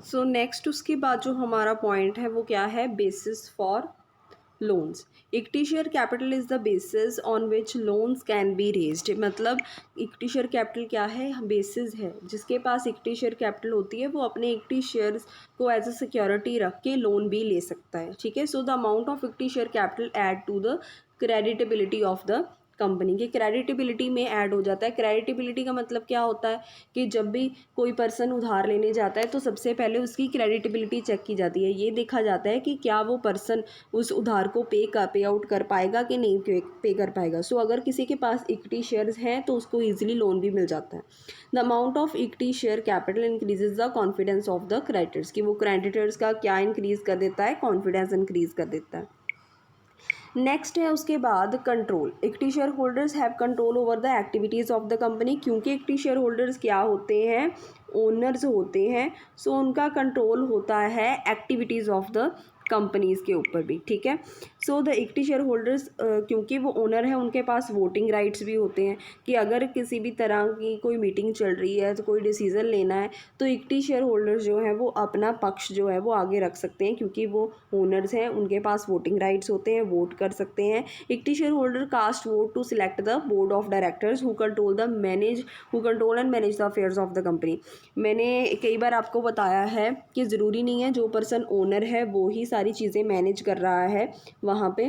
So next उसके बाद जो हमारा पॉइंट है वो क्या है, basis for loans. Equity share capital is the basis on which loans can be raised. मतलब इक्विटी शेयर कैपिटल क्या है, बेसिस है जिसके पास इक्विटी शेयर कैपिटल होती है वो अपने इक्विटी शेयर्स को एज अ सिक्योरिटी रख के लोन भी ले सकता है, ठीक है। So the amount of equity share capital add to the creditability of the company के, क्रेडिटेबिलिटी में ऐड हो जाता है। क्रेडिटेबिलिटी का मतलब क्या होता है कि जब भी कोई पर्सन उधार लेने जाता है तो सबसे पहले उसकी क्रेडिटेबिलिटी चेक की जाती है। ये देखा जाता है कि क्या वो पर्सन उस उधार को पे आउट कर पाएगा कि नहीं पे कर पाएगा। सो अगर किसी के पास इक्विटी शेयर्स हैं तो उसको ईजिली लोन भी मिल जाता है। The amount of equity share capital increases the confidence of the creditors, कि वो क्रेडिटर्स का क्या इंक्रीज कर देता है, कॉन्फिडेंस इंक्रीज कर देता है। नेक्स्ट है उसके बाद control. Equity share holders have control over the activities of the company, क्योंकि इक्विटी शेयर होल्डर्स क्या होते हैं, ओनर्स होते हैं। सो उनका कंट्रोल होता है एक्टिविटीज़ ऑफ द कंपनीज़ के ऊपर भी, ठीक है। So the equity share holders, क्योंकि वो ओनर है उनके पास वोटिंग राइट्स भी होते हैं कि अगर किसी भी तरह की कोई मीटिंग चल रही है तो कोई डिसीज़न लेना है तो इक्विटी शेयर होल्डर्स जो है वो अपना पक्ष जो है वो आगे रख सकते हैं, क्योंकि वो ओनर्स हैं, उनके पास वोटिंग राइट्स होते हैं, वोट कर सकते हैं। Equity share holder cast vote to select the board of directors who control and manage the affairs of the company. मैंने कई बार आपको बताया है कि ज़रूरी नहीं है जो पर्सन ओनर है वो ही सारी चीज़ें मैनेज कर रहा है। वहाँ पे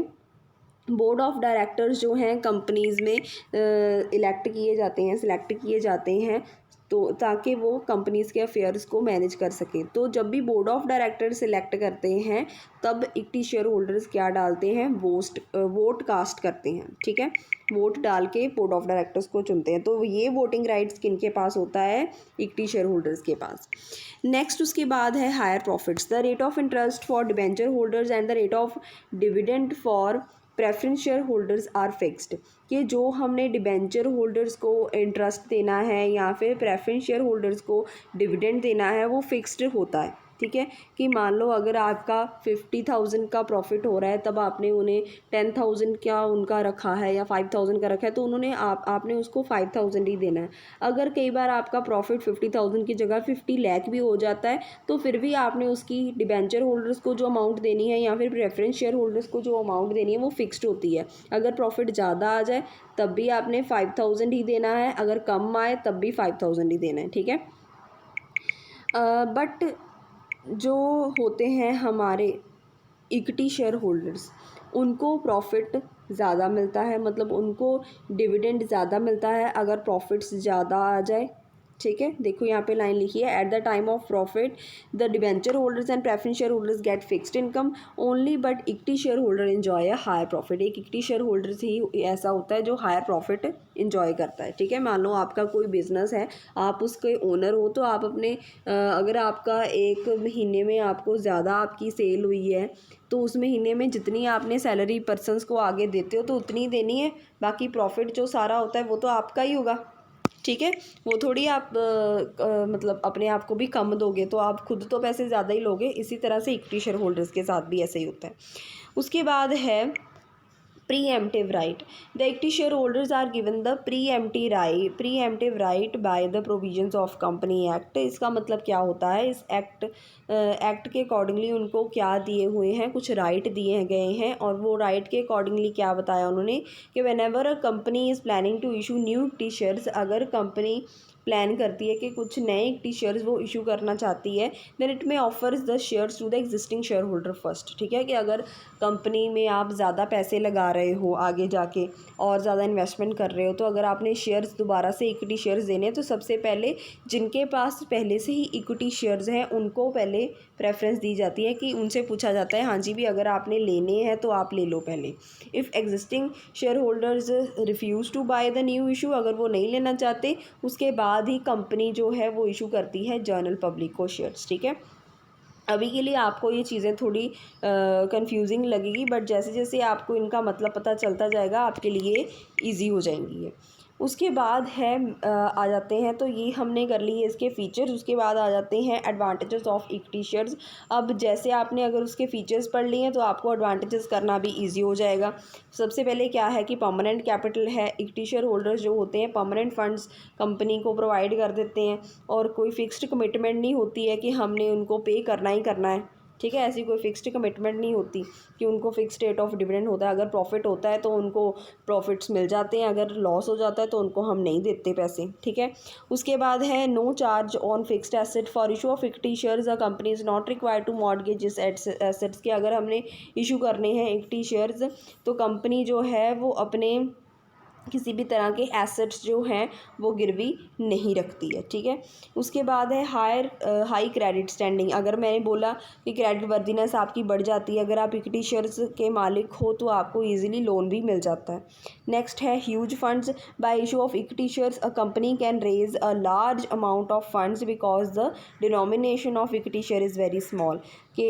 बोर्ड ऑफ डायरेक्टर्स जो हैं कंपनीज़ में इलेक्ट किए जाते हैं, सिलेक्ट किए जाते हैं तो ताकि वो कंपनीज़ के अफेयर्स को मैनेज कर सकें। तो जब भी बोर्ड ऑफ डायरेक्टर्स सिलेक्ट करते हैं तब इक्विटी शेयर होल्डर्स क्या डालते हैं, वोट कास्ट करते हैं, ठीक है। वोट डाल के बोर्ड ऑफ डायरेक्टर्स को चुनते हैं। तो ये वोटिंग राइट्स किनके पास होता है, इक्विटी शेयर होल्डर्स के पास। नेक्स्ट उसके बाद है higher profits. The rate of interest for debenture holders and the rate of dividend for preference share holders are fixed, कि जो हमने डिबेंचर होल्डर्स को इंटरेस्ट देना है या फिर प्रेफरेंस शेयर होल्डर्स को डिविडेंड देना है वो फिक्स्ड होता है, ठीक है। कि मान लो अगर आपका 50,000 का प्रॉफिट हो रहा है तब आपने उन्हें 10,000 क्या उनका रखा है या 5,000 का रखा है तो उन्होंने आपने उसको 5,000 ही देना है। अगर कई बार आपका प्रॉफिट 50,000 की जगह 50 लाख भी हो जाता है तो फिर भी आपने उसकी डिबेंचर होल्डर्स को जो अमाउंट देनी है या फिर प्रेफरेंस शेयर होल्डर्स को जो अमाउंट देनी है वो फिक्स्ड होती है। अगर प्रॉफिट ज़्यादा आ जाए तब भी आपने 5,000 ही देना है, अगर कम आए तब भी 5,000 ही देना है, ठीक है। बट जो होते हैं हमारे इक्विटी शेयर होल्डर्स उनको प्रॉफिट ज़्यादा मिलता है, मतलब उनको डिविडेंड ज़्यादा मिलता है अगर प्रॉफिट्स ज़्यादा आ जाए, ठीक है। देखो यहाँ पे लाइन लिखी है, at the time of profit the debenture holders and preference share holders get fixed income only but equity share holder enjoy a higher profit. एक इक्विटी शेयर होल्डर ही ऐसा होता है जो हायर प्रॉफिट इंजॉय करता है, ठीक है। मान लो आपका कोई बिजनेस है, आप उसके ओनर हो तो आप अपने अगर आपका एक महीने में आपको ज़्यादा आपकी सेल हुई है तो उस महीने में जितनी आपने सैलरी पर्सनस को आगे देते हो तो उतनी ही देनी है, बाकी प्रॉफिट जो सारा होता है वो तो आपका ही होगा, ठीक है। वो थोड़ी आप मतलब अपने आप को भी कम दोगे, तो आप खुद तो पैसे ज़्यादा ही लोगे। इसी तरह से इक्विटी शेयर होल्डर्स के साथ भी ऐसे ही होता है। उसके बाद है preemptive right. The equity shareholders are given the preemptive right by the provisions of Company Act. इसका मतलब क्या होता है, इस एक्ट के अकॉर्डिंगली उनको क्या दिए हुए हैं, कुछ राइट दिए गए हैं। और वो राइट के अकॉर्डिंगली क्या बताया उन्होंने कि whenever a company is planning to issue new equity shares, अगर कंपनी प्लान करती है कि कुछ नए इक्विटी शेयर्स वो इशू करना चाहती है, then it may offers the shares to the existing share holder first, ठीक है। कि अगर कंपनी में आप ज़्यादा पैसे लगा रहे हो आगे जाके और ज़्यादा इन्वेस्टमेंट कर रहे हो तो अगर आपने शेयर्स दोबारा से इक्विटी शेयर्स देने हैं तो सबसे पहले जिनके पास पहले से ही इक्विटी शेयर्स हैं उनको पहले प्रेफरेंस दी जाती है, कि उनसे पूछा जाता है हाँ जी भी अगर आपने लेने हैं तो आप ले लो पहले। If existing share holders refuse to buy the new issue, अगर वो नहीं लेना चाहते उसके बाद ही कंपनी जो है वो इशू करती है जनरल पब्लिक को शेयर्स, ठीक है। अभी के लिए आपको ये चीज़ें थोड़ी कंफ्यूजिंग लगेगी, बट जैसे जैसे आपको इनका मतलब पता चलता जाएगा आपके लिए इजी हो जाएंगी ये। उसके बाद है आ जाते हैं, तो ये हमने कर ली है इसके फ़ीचर्स। उसके बाद आ जाते हैं एडवांटेजेस ऑफ इक्विटी शेयर्स। अब जैसे आपने अगर उसके फ़ीचर्स पढ़ लिए हैं तो आपको एडवांटेजेस करना भी ईजी हो जाएगा। सबसे पहले क्या है कि परमानेंट कैपिटल है। इक्विटी शेयर होल्डर्स जो होते हैं परमानेंट फंड्स कंपनी को प्रोवाइड कर देते हैं और कोई फिक्स्ड कमिटमेंट नहीं होती है कि हमने उनको पे करना ही करना है, ठीक है। ऐसी कोई फिक्स्ड कमिटमेंट नहीं होती कि उनको फिक्स्ड रेट ऑफ डिविडेंड होता है। अगर प्रॉफिट होता है तो उनको प्रॉफिट्स मिल जाते हैं, अगर लॉस हो जाता है तो उनको हम नहीं देते पैसे, ठीक है। उसके बाद है no charge on fixed asset for issue of equity shares. A company is not required to mortgage assets के। अगर हमने इशू करने हैं इक्विटी शेयर्स तो कंपनी जो है वो अपने किसी भी तरह के एसेट्स जो हैं वो गिरवी नहीं रखती है, ठीक है। उसके बाद है हाई क्रेडिट स्टैंडिंग। अगर मैंने बोला कि क्रेडिट वर्दीनेस आपकी बढ़ जाती है, अगर आप इक्विटी शेयर्स के मालिक हो तो आपको इजीली लोन भी मिल जाता है। नेक्स्ट है huge funds. By issue of equity shares a company can raise a large amount of funds because the denomination of equity share is very small. कि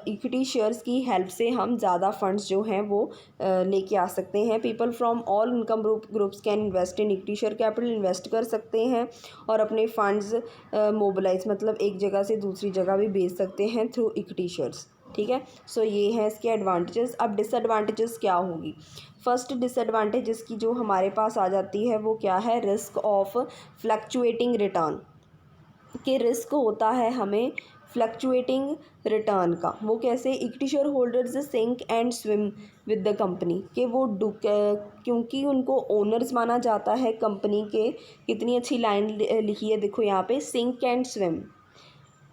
इक्विटी शेयर्स की हेल्प से हम ज़्यादा funds जो हैं वो लेके आ सकते हैं। People from all income groups can invest in equity share capital. Invest कर सकते हैं और अपने फंड्स मोबिलाइज मतलब एक जगह से दूसरी जगह भी भेज सकते हैं थ्रू इक्विटी शेयर्स, ठीक है। सो ये हैं इसके एडवांटेजेस। अब डिसएडवांटेजेस क्या होगी। फर्स्ट डिसएडवांटेजेस की जो हमारे पास आ जाती है वो क्या है, रिस्क ऑफ फ्लक्चुएटिंग रिटर्न। के रिस्क होता है हमें फ्लक्चुएटिंग रिटर्न का। वो कैसे, equity share holders sink and swim with the company. कि वो क्योंकि उनको ओनर्स माना जाता है कंपनी के। कितनी अच्छी लाइन लिखी है देखो यहाँ पे, सिंक एंड स्विम।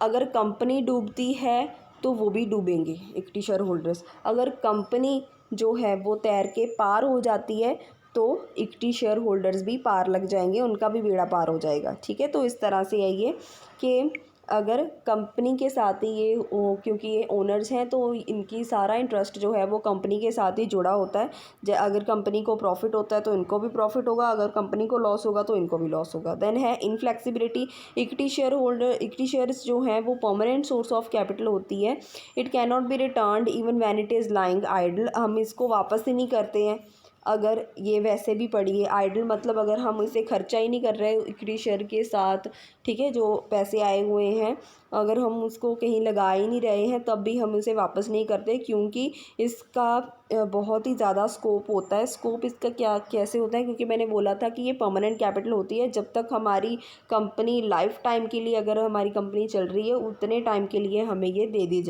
अगर कंपनी डूबती है तो वो भी डूबेंगे इक्विटी शेयर होल्डर्स। अगर कंपनी जो है वो तैर के पार हो जाती है तो इक्विटी शेयर होल्डर्स भी पार लग जाएंगे, उनका भी बेड़ा पार हो जाएगा, ठीक है। तो इस तरह से है ये कि अगर कंपनी के साथ ही ये क्योंकि ये ओनर्स हैं तो इनकी सारा इंटरेस्ट जो है वो कंपनी के साथ ही जुड़ा होता है। अगर कंपनी को प्रॉफिट होता है तो इनको भी प्रॉफिट होगा, अगर कंपनी को लॉस होगा तो इनको भी लॉस होगा। देन है इनफ्लेक्सिबिलिटी। इक्विटी शेयर्स जो हैं वो परमानेंट सोर्स ऑफ कैपिटल होती है। It can not be returned even when it is lying idle. हम इसको वापस ही नहीं करते हैं अगर ये वैसे भी पड़ी है। आइडल मतलब अगर हम इसे खर्चा ही नहीं कर रहे इक्विटी शेयर के साथ, ठीक है, जो पैसे आए हुए हैं अगर हम उसको कहीं लगा ही नहीं रहे हैं तब भी हम उसे वापस नहीं करते, क्योंकि इसका बहुत ही ज़्यादा स्कोप होता है। स्कोप इसका क्या कैसे होता है, क्योंकि मैंने बोला था कि ये परमानेंट कैपिटल होती है। जब तक हमारी कंपनी लाइफ टाइम के लिए, अगर हमारी कंपनी चल रही है उतने टाइम के लिए हमें ये दे दी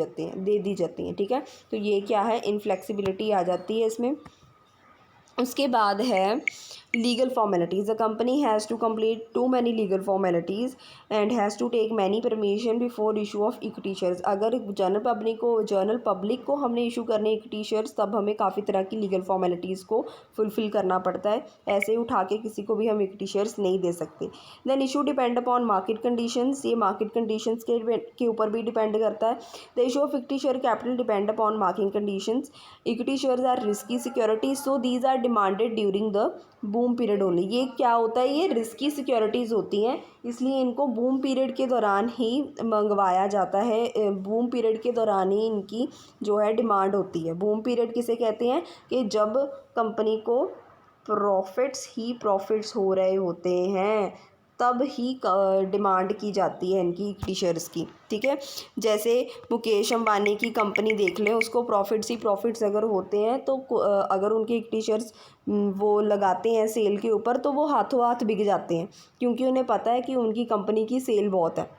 जाती हैं, ठीक है। तो ये क्या है, इनफ्लेक्सिबिलिटी आ जाती है इसमें। उसके बाद है legal formalities. The company has to complete too many legal formalities and has to take many permission before issue of equity shares. अगर जनरल पब्लिक को हमने इशू करने इक्विटी शेयर्स तब हमें काफ़ी तरह की लीगल फॉर्मेलिटीज़ को फुलफ़िल करना पड़ता है। ऐसे ही उठा के किसी को भी हम इक्विटी शेयर्स नहीं दे सकते। Then issue depend upon market conditions. ये मार्केट कंडीशंस के ऊपर भी डिपेंड करता है। The issue of equity share capital depend upon market conditions. Equity shares are risky securities so these are demanded during the boom period only. ये क्या होता है, ये रिस्की सिक्योरिटीज़ होती हैं, इसलिए इनको बूम पीरियड के दौरान ही मंगवाया जाता है। बूम पीरियड के दौरान ही इनकी जो है डिमांड होती है। बूम पीरियड किसे कहते हैं, कि जब कंपनी को प्रॉफिट्स हो रहे होते हैं तब ही डिमांड की जाती है इनकी इक्विटी शेयर्स की, ठीक है। जैसे मुकेश अंबानी की कंपनी देख लें, उसको प्रॉफिट्स अगर होते हैं तो अगर उनके इक्विटी शेयर्स वो लगाते हैं सेल के ऊपर तो वो हाथों हाथ बिक जाते हैं, क्योंकि उन्हें पता है कि उनकी कंपनी की सेल बहुत है,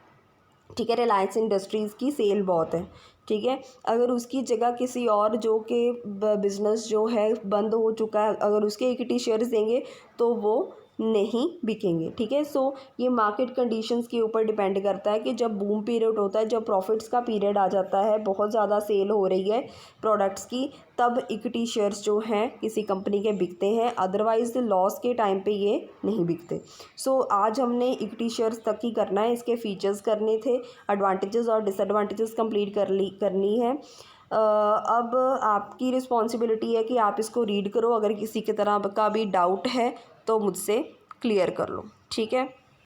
ठीक है। रिलायंस इंडस्ट्रीज़ की सेल बहुत है, ठीक है। अगर उसकी जगह किसी और जो कि बिज़नेस जो है बंद हो चुका है, अगर उसके इक्विटी शेयर्स देंगे तो वो नहीं बिकेंगे, ठीक है। सो ये मार्केट कंडीशंस के ऊपर डिपेंड करता है कि जब बूम पीरियड होता है, जब प्रॉफिट्स का पीरियड आ जाता है, बहुत ज़्यादा सेल हो रही है प्रोडक्ट्स की, तब इक्विटी शेयर्स जो हैं किसी कंपनी के बिकते हैं, अदरवाइज़ लॉस के टाइम पे ये नहीं बिकते। सो आज हमने इक्विटी शेयर्स तक ही करना है, इसके फीचर्स करने थे, एडवांटेजेस और डिसएडवांटेजेस कंप्लीट करनी है। अब आपकी रिस्पॉन्सिबिलिटी है कि आप इसको रीड करो, अगर किसी की तरह का भी डाउट है तो मुझसे क्लियर कर लो, ठीक है।